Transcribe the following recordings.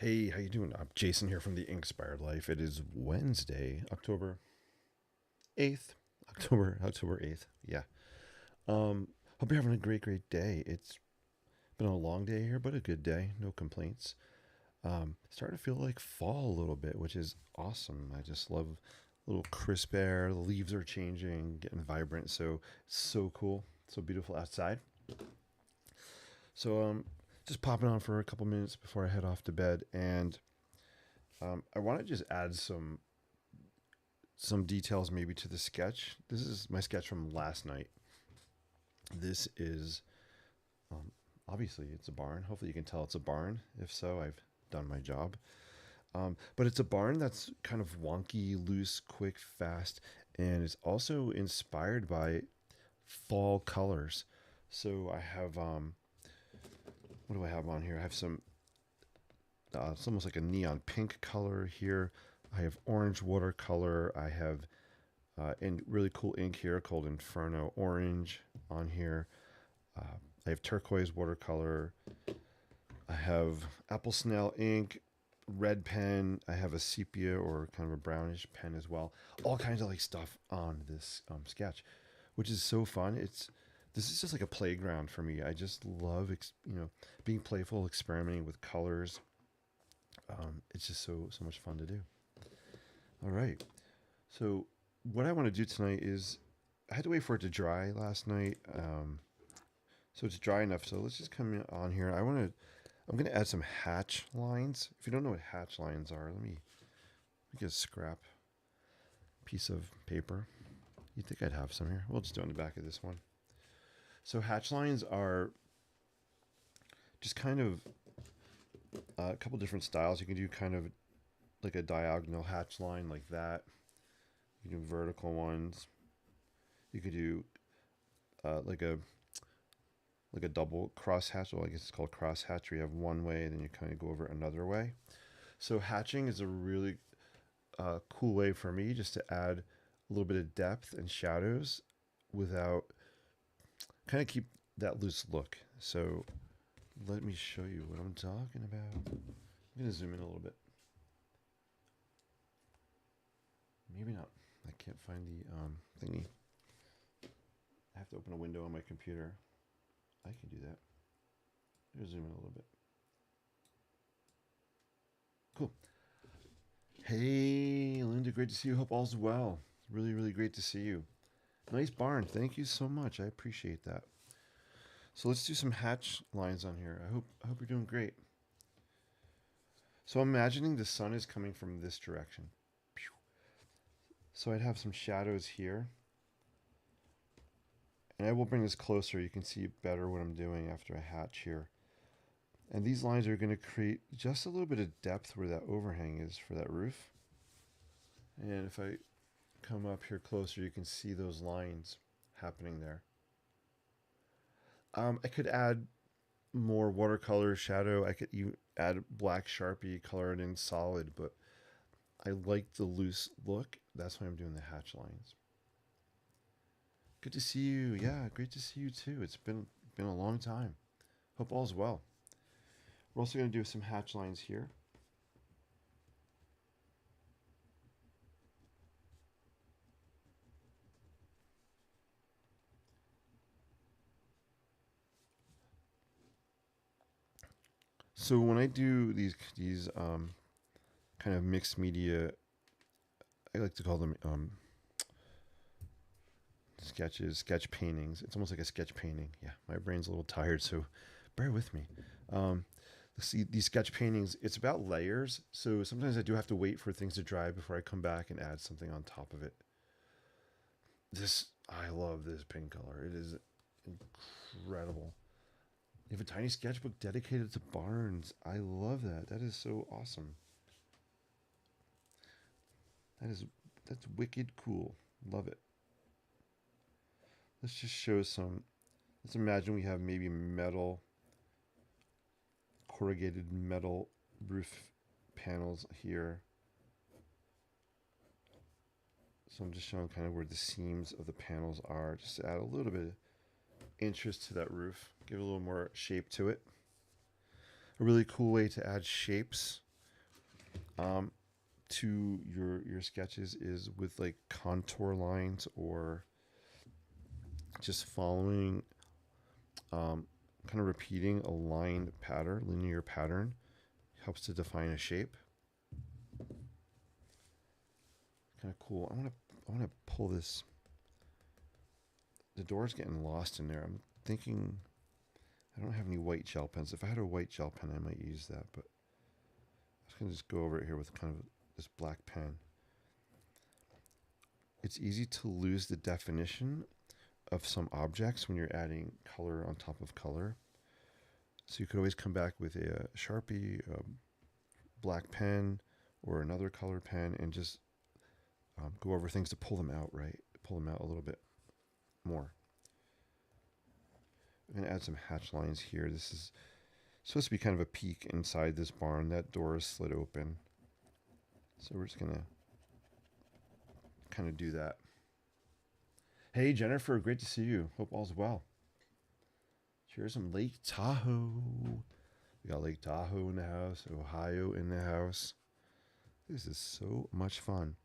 Hey, how you doing? I'm Jason here from the Inspired Life. It is Wednesday, October 8th. October 8th. Yeah. Hope you're having a great day. It's been a long day here, but a good day. No complaints. Starting to feel like fall a little bit, which is awesome. I just love a little crisp air. The leaves are changing, getting vibrant. So it's so cool. So beautiful outside. So just popping on for a couple minutes before I head off to bed, and I want to just add some details maybe to the sketch. This is my sketch from last night. This is um, obviously it's a barn. Hopefully you can tell it's a barn. If so, I've done my job. But it's a barn that's kind of wonky, loose, quick, fast, and it's also inspired by fall colors. So I have what do I have on here? I have some it's almost like a neon pink color here. I have orange watercolor. I have and really cool ink here called Inferno Orange on here. I have turquoise watercolor. I have apple snail ink, red pen. I have a sepia or kind of a brownish pen as well. All kinds of like stuff on this sketch, which is so fun. This is just like a playground for me. I just love being playful, experimenting with colors. It's just so much fun to do. All right. So what I want to do tonight is I had to wait for it to dry last night. So it's dry enough. So let's just come on here. I'm going to add some hatch lines. If you don't know what hatch lines are, let me get a scrap piece of paper. You'd think I'd have some here. We'll just do it on the back of this one. So hatch lines are just kind of a couple different styles. You can do kind of like a diagonal hatch line like that. You can do vertical ones. You could do uh, like a like a double cross hatch, or I guess it's called cross hatch, where you have one way and then you kind of go over another way. So hatching is a really cool way for me just to add a little bit of depth and shadows without kind of keep that loose look. So let me show you what I'm talking about. I'm gonna zoom in a little bit. Maybe not. I can't find the thingy. I have to open a window on my computer. I can do that. Just zoom in a little bit. Cool. Hey, Linda, great to see you. Hope all's well. Really great to see you. Nice barn. Thank you so much. I appreciate that. So let's do some hatch lines on here. I hope you're doing great. So I'm imagining the sun is coming from this direction. So I'd have some shadows here. And I will bring this closer. You can see better what I'm doing after I hatch here. And these lines are going to create just a little bit of depth where that overhang is for that roof. And if I come up here closer, you can see those lines happening there. I could add more watercolor shadow. I could even add black Sharpie, color it in solid, but I like the loose look. That's why I'm doing the hatch lines. Good to see you. Yeah, great to see you too. It's been a long time. Hope all's well. We're also going to do some hatch lines here. So when I do these kind of mixed media, I like to call them sketches, sketch paintings. It's almost like a sketch painting. Yeah, my brain's a little tired, so bear with me. Um, see these sketch paintings. It's about layers, so sometimes I do have to wait for things to dry before I come back and add something on top of it. I love this pink color. It is incredible. You have a tiny sketchbook dedicated to barns. I love that. That is so awesome. That is that's wicked cool. Love it. Let's just show some. Let's imagine we have maybe metal, corrugated metal roof panels here. So I'm just showing kind of where the seams of the panels are, just to add a little bit of interest to that roof, give it a little more shape to it. A really cool way to add shapes um, to your sketches is with like contour lines or just following, um, kind of repeating a line pattern, linear pattern, helps to define a shape. Kind of cool. I want to pull this. The door's getting lost in there. I'm thinking I don't have any white gel pens. If I had a white gel pen, I might use that, but I'm just gonna go over it here with kind of this black pen. It's easy to lose the definition of some objects when you're adding color on top of color. So you could always come back with a Sharpie, a black pen, or another color pen and just go over things to pull them out, right? Pull them out a little bit more. I'm going to add some hatch lines here. This is supposed to be kind of a peek inside this barn. That door is slid open. So we're just going to kind of do that. Hey, Jennifer, great to see you. Hope all's well. Here's some Lake Tahoe. We got Lake Tahoe in the house, Ohio in the house. This is so much fun.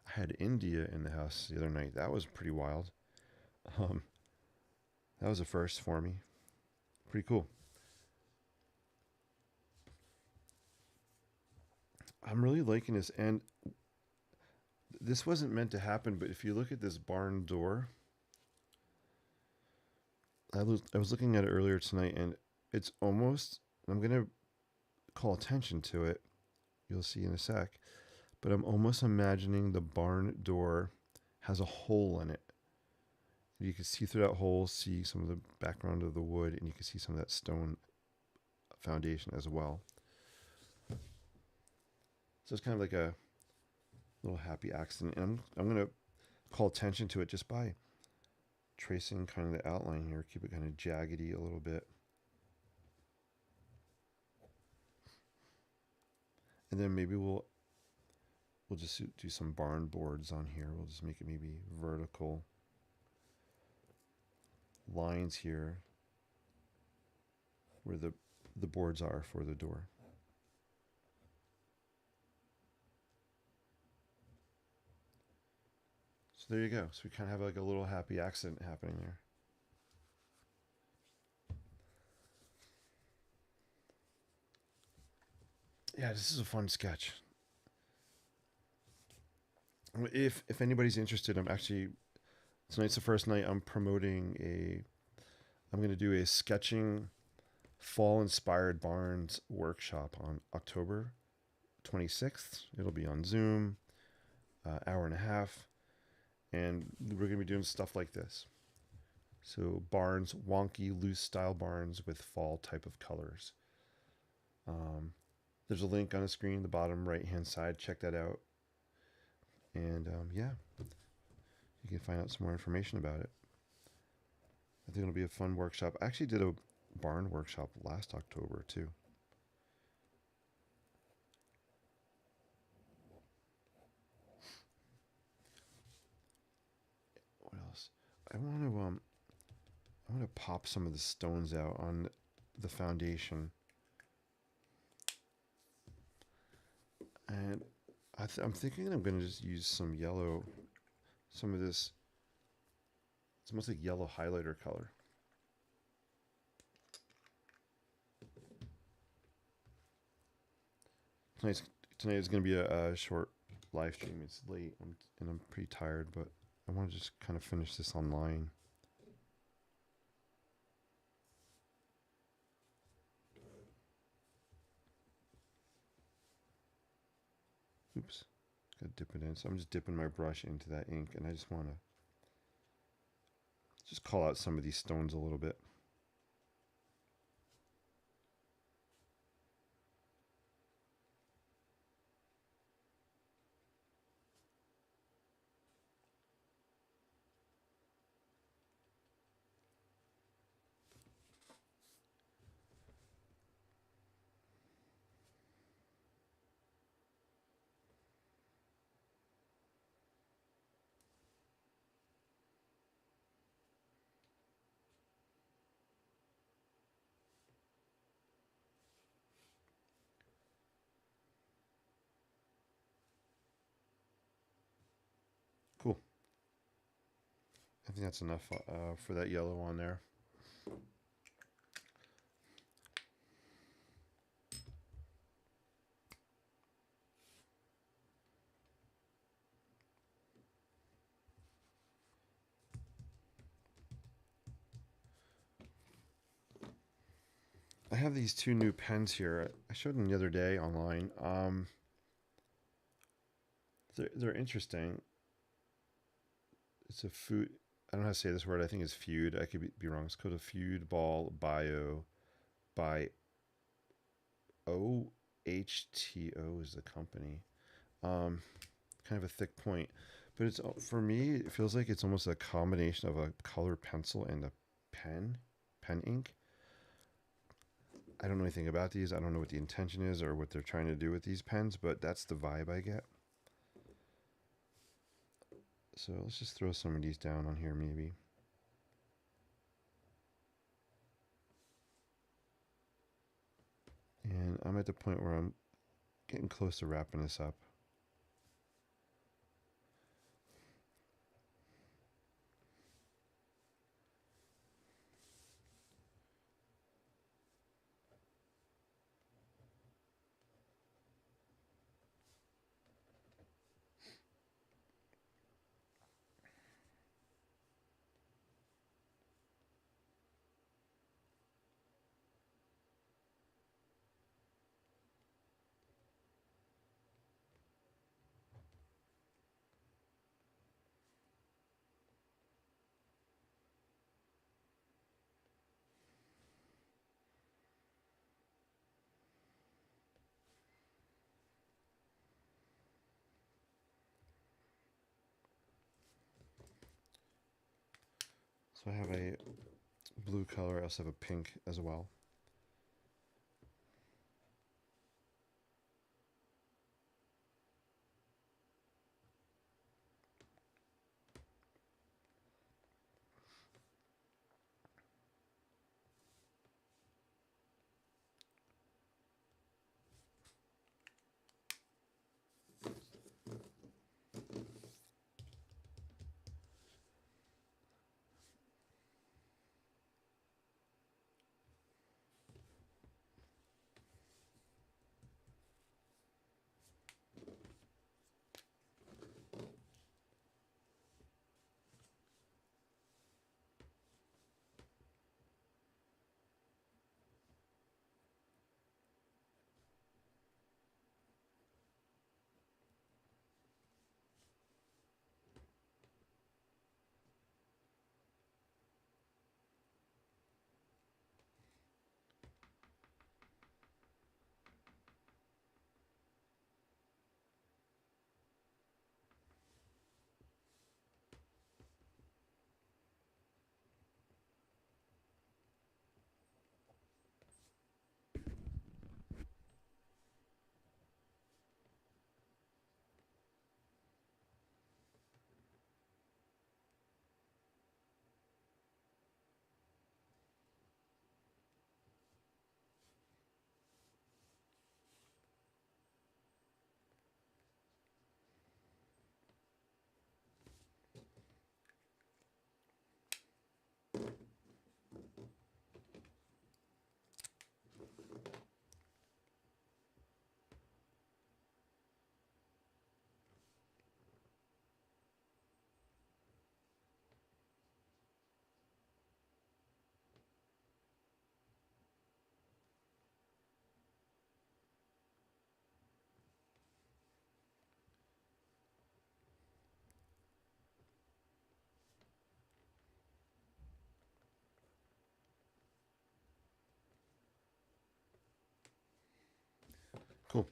I had India in the house the other night. That was pretty wild. That was a first for me. Pretty cool. I'm really liking this, and this wasn't meant to happen, but if you look at this barn door, I was looking at it earlier tonight, and it's almost, I'm going to call attention to it. You'll see in a sec. But I'm almost imagining the barn door has a hole in it. You can see through that hole, see some of the background of the wood, and you can see some of that stone foundation as well. So it's kind of like a little happy accident. And I'm going to call attention to it just by tracing kind of the outline here. Keep it kind of jaggedy a little bit. And then maybe we'll just do some barn boards on here. We'll just make it maybe vertical lines here where the boards are for the door. So there you go. So we kind of have like a little happy accident happening there. Yeah, this is a fun sketch. If anybody's interested, I'm actually, tonight's the first night I'm promoting I'm going to do a sketching fall inspired barns workshop on October 26th. It'll be on Zoom, hour and a half, and we're going to be doing stuff like this. So barns, wonky, loose style barns with fall type of colors. There's a link on the screen, the bottom right hand side. Check that out. And yeah, you can find out some more information about it. I think it'll be a fun workshop. I actually did a barn workshop last October too. What else? I want to pop some of the stones out on the foundation. And I'm thinking I'm going to just use some yellow, some of this, it's almost like yellow highlighter color. Tonight is going to be a short live stream. It's late and I'm pretty tired, but I want to just kind of finish this online. Oops, gotta dip it in. So I'm just dipping my brush into that ink, and I just want to just call out some of these stones a little bit. think that's enough for that yellow on there. I have these two new pens here. I showed them the other day online. They're interesting. It's a food. I don't know how to say this word. I think it's Feud. I could be wrong. It's called a Feud Ball Bio by OHTO is the company. Kind of a thick point, but it's for me. It feels like it's almost a combination of a colored pencil and a pen ink. I don't know anything about these. I don't know what the intention is or what they're trying to do with these pens, but that's the vibe I get. So let's just throw some of these down on here maybe. And I'm at the point where I'm getting close to wrapping this up. So I have a blue color. I also have a pink as well. Cool.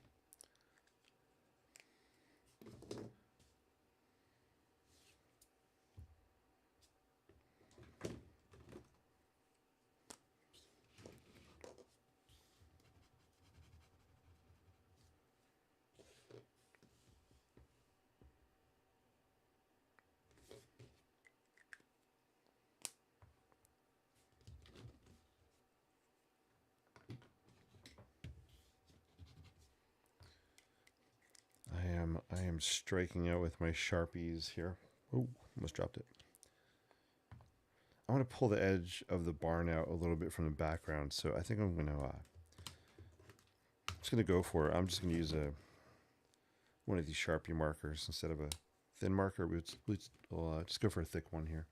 I am striking out with my Sharpies here. Oh, almost dropped it. I want to pull the edge of the barn out a little bit from the background. So I think I'm gonna just gonna go for it. I'm just gonna use one of these Sharpie markers instead of a thin marker. We'll just go for a thick one here.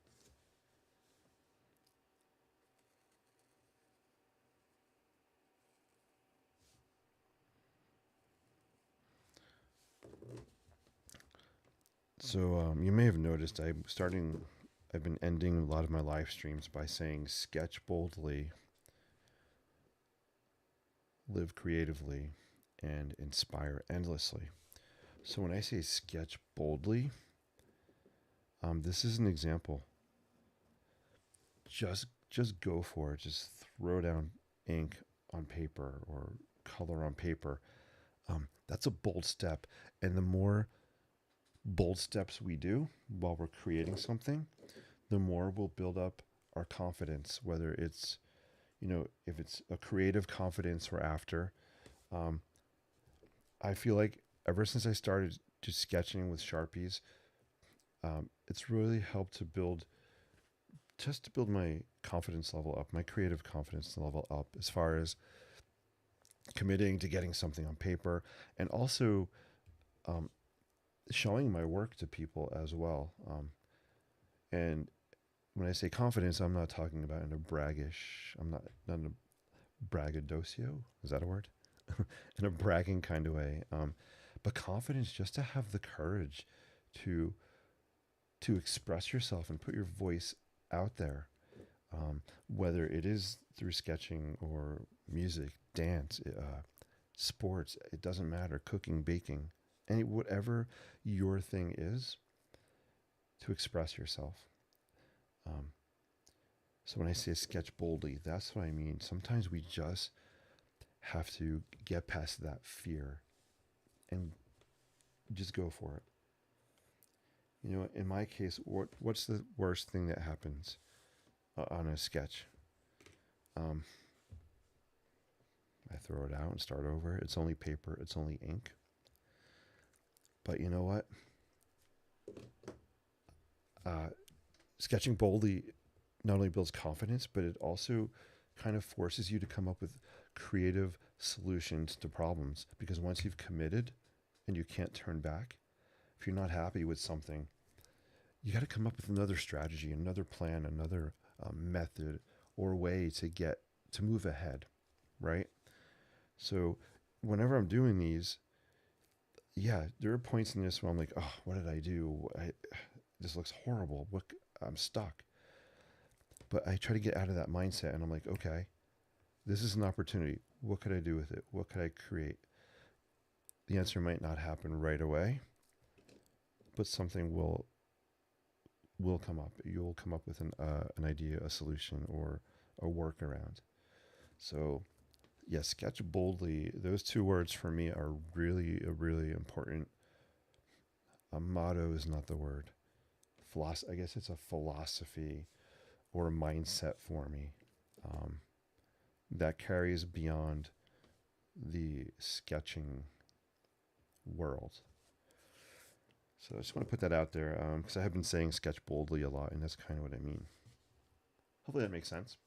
So you may have noticed I've been ending a lot of my live streams by saying sketch boldly, live creatively, and inspire endlessly. So when I say sketch boldly, this is an example. Just go for it. Just throw down ink on paper or color on paper. That's a bold step. And the more bold steps we do while we're creating something, the more we'll build up our confidence, whether it's, if it's a creative confidence we're after. I feel like ever since I started just sketching with Sharpies, it's really helped to build my confidence level up, my creative confidence level up, as far as committing to getting something on paper, and also showing my work to people as well. And when I say confidence, I'm not talking about in a braggish. I'm not in a braggadocio. Is that a word? In a bragging kind of way. But confidence, just to have the courage to express yourself and put your voice out there, whether it is through sketching or music, dance, sports. It doesn't matter. Cooking, baking, whatever your thing is, to express yourself. So when I say sketch boldly, that's what I mean. Sometimes we just have to get past that fear and just go for it. In my case, what's the worst thing that happens on a sketch? I throw it out and start over. It's only paper. It's only ink. But you know what? Sketching boldly not only builds confidence, but it also kind of forces you to come up with creative solutions to problems. Because once you've committed and you can't turn back, if you're not happy with something, you got to come up with another strategy, another plan, another method or way to move ahead, right? So whenever I'm doing these, yeah, there are points in this where I'm like, oh, what did I do? This looks horrible. I'm stuck. But I try to get out of that mindset, and I'm like, okay, this is an opportunity. What could I do with it? What could I create? The answer might not happen right away, but something will come up. You'll come up with an idea, a solution, or a workaround. So, yeah, sketch boldly. Those two words for me are really, really important. A motto is not the word. I guess it's a philosophy or a mindset for me that carries beyond the sketching world. So I just want to put that out there because I have been saying sketch boldly a lot, and that's kind of what I mean. Hopefully that makes sense.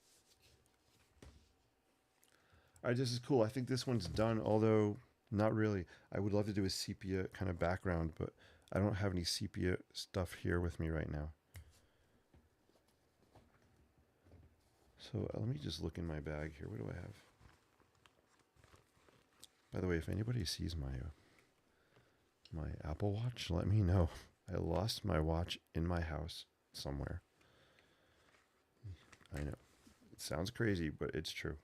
All right, this is cool. I think this one's done, although not really. I would love to do a sepia kind of background, but I don't have any sepia stuff here with me right now. So let me just look in my bag here. What do I have? By the way, if anybody sees my Apple Watch, let me know. I lost my watch in my house somewhere. I know. It sounds crazy, but it's true.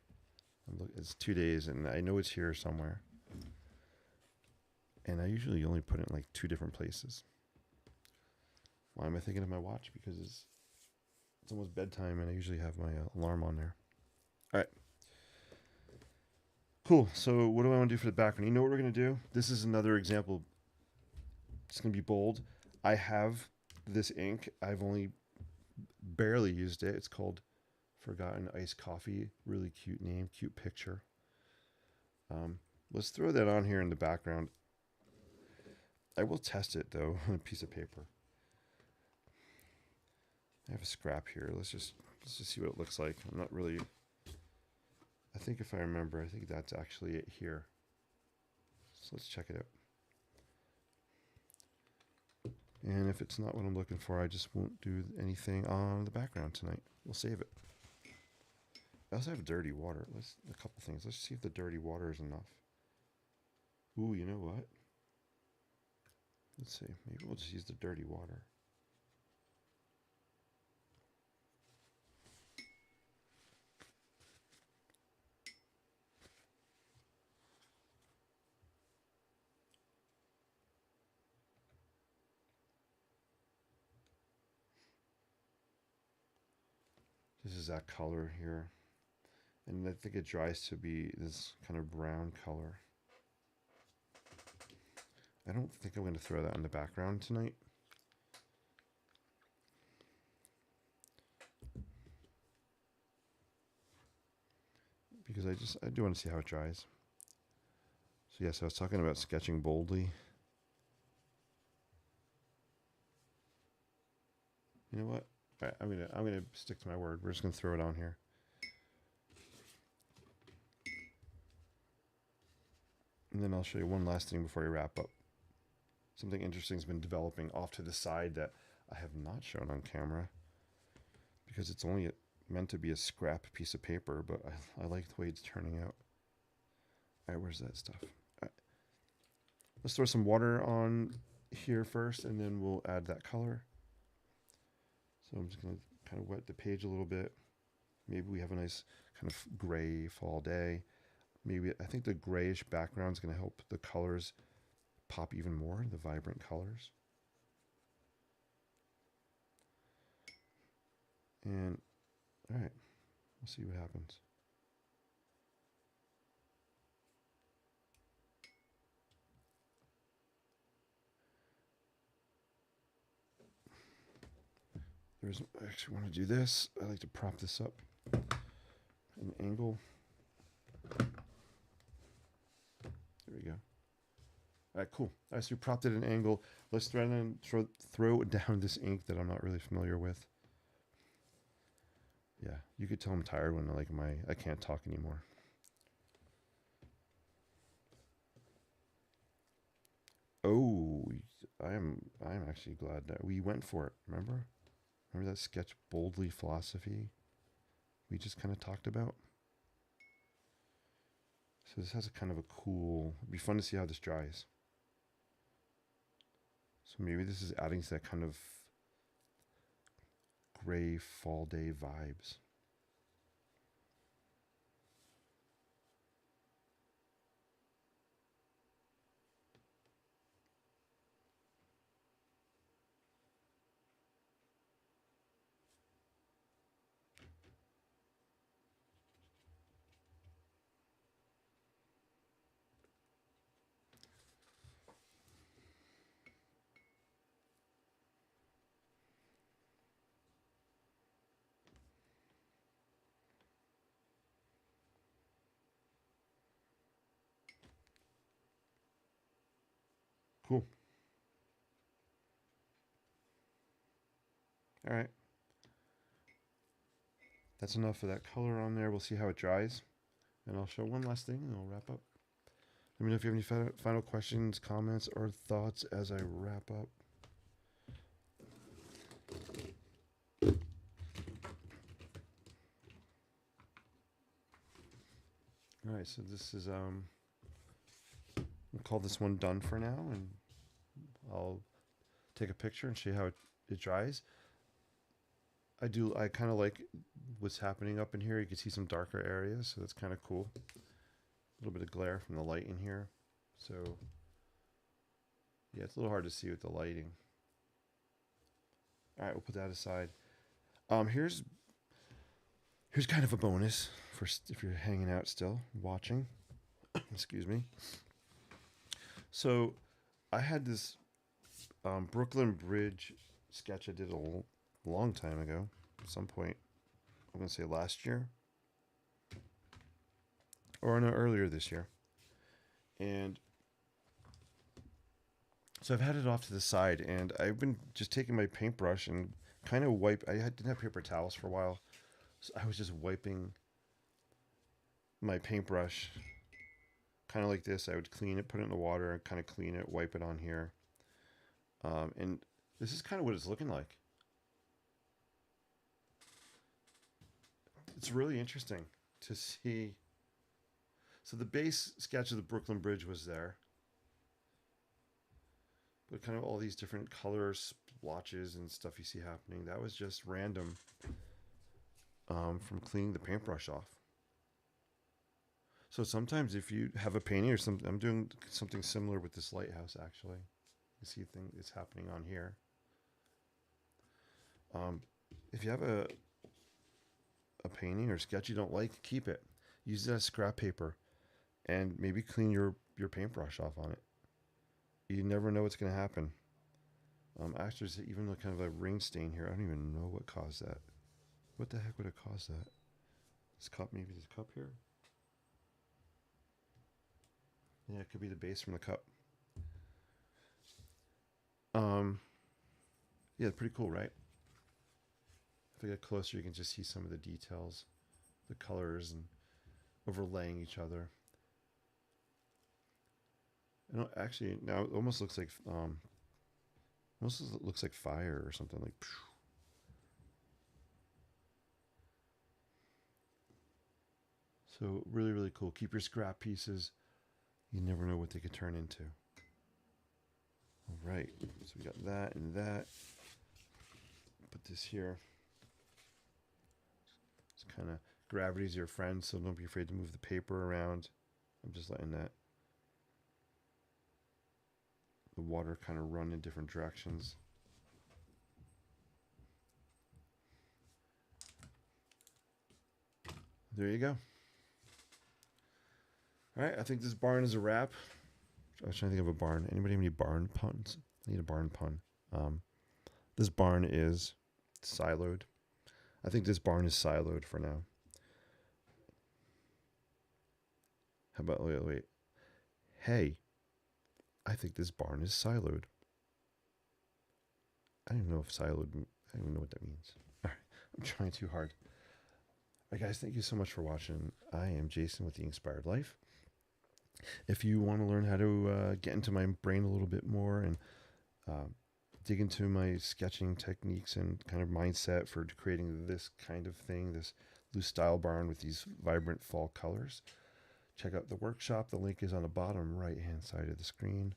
It's 2 days, and I know it's here somewhere. And I usually only put it in like 2 different places. Why am I thinking of my watch? Because it's almost bedtime, and I usually have my alarm on there. All right. Cool. So what do I want to do for the background? You know what we're going to do? This is another example. It's going to be bold. I have this ink. I've only barely used it. It's called Forgotten Iced Coffee. Really cute name, cute picture. Let's throw that on here in the background. I will test it, though, on a piece of paper. I have a scrap here. Let's just Let's just see what it looks like. I'm not really... I think if I remember, I think that's actually it here. So let's check it out. And if it's not what I'm looking for, I just won't do anything on the background tonight. We'll save it. I also have dirty water. A couple things. Let's see if the dirty water is enough. Ooh, you know what? Let's see. Maybe we'll just use the dirty water. This is that color here. And I think it dries to be this kind of brown color. I don't think I'm going to throw that in the background tonight. Because I do want to see how it dries. So yes, I was talking about sketching boldly. You know what? All right, I'm gonna stick to my word. We're just gonna throw it on here. And then I'll show you one last thing before we wrap up. Something interesting has been developing off to the side that I have not shown on camera because it's only meant to be a scrap piece of paper, but I like the way it's turning out. All right, where's that stuff? All right. Let's throw some water on here first, and then we'll add that color. So I'm just going to kind of wet the page a little bit. Maybe we have a nice kind of gray fall day. Maybe I think the grayish background is going to help the colors pop even more, the vibrant colors. And all right, we'll see what happens. I actually want to do this. I like to prop this up an angle. There we go. All right, cool. All right, so we propped it at an angle. Let's throw down this ink that I'm not really familiar with. Yeah, you could tell I'm tired when I can't talk anymore. Oh, I am actually glad that we went for it. Remember that sketch boldly philosophy we just kind of talked about? So this has a kind of a cool, it'd be fun to see how this dries. So maybe this is adding to that kind of gray fall day vibes. Cool. All right. That's enough of that color on there. We'll see how it dries. And I'll show one last thing and I'll wrap up. Let me know if you have any final questions, comments, or thoughts as I wrap up. All right, so this is we'll call this one done for now, and I'll take a picture and show you how it dries. I kind of like what's happening up in here. You can see some darker areas, so that's kind of cool. A little bit of glare from the light in here. So yeah, it's a little hard to see with the lighting. All right, we'll put that aside. Here's kind of a bonus for if you're hanging out still, watching. Excuse me. So I had this Brooklyn Bridge sketch I did a long time ago. At some point, I'm going to say last year. Or no, earlier this year. And so I've had it off to the side, and I've been just taking my paintbrush and kind of I didn't have paper towels for a while. So I was just wiping my paintbrush kind of like this. I would clean it, put it in the water, and kind of clean it, wipe it on here. And this is kind of what it's looking like. It's really interesting to see. So the base sketch of the Brooklyn Bridge was there, but kind of all these different color splotches and stuff you see happening, that was just random from cleaning the paintbrush off. So sometimes if you have a painting or something, I'm doing something similar with this lighthouse actually. You see things it's happening on here. If you have a painting or sketch you don't like, keep it. Use it as scrap paper and maybe clean your paintbrush off on it. You never know what's going to happen. Actually, there's even kind of a ring stain here. I don't even know what caused that. What the heck would have caused that? This cup, maybe this cup here? Yeah, it could be the base from the cup. Yeah, pretty cool, right? If I get closer, you can just see some of the details, the colors, and overlaying each other. And actually, now it almost looks like fire or something like. So really, really cool. Keep your scrap pieces. You never know what they could turn into. All right, so we got that and that. Put this here. It's kind of gravity's your friend, so don't be afraid to move the paper around. I'm just letting the water kind of run in different directions. There you go. All right, I think this barn is a wrap. I was trying to think of a barn. Anybody have any barn puns? I need a barn pun. This barn is siloed. I think this barn is siloed for now. How about, wait. Hey, I think this barn is siloed. I don't even know if siloed, I don't even know what that means. All right, I'm trying too hard. All right, guys, thank you so much for watching. I am Jason with The Inspired Life. If you want to learn how to get into my brain a little bit more and dig into my sketching techniques and kind of mindset for creating this kind of thing, this loose style barn with these vibrant fall colors, check out the workshop. The link is on the bottom right hand side of the screen.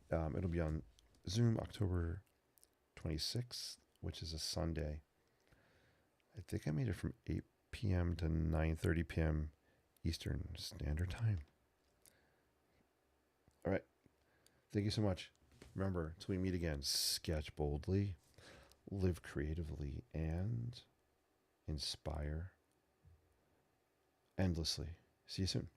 It'll be on Zoom October 26th, which is a Sunday. I think I made it from 8 p.m. to 9:30 p.m. Eastern Standard Time. All right. Thank you so much. Remember, until we meet again, sketch boldly, live creatively, and inspire endlessly. See you soon.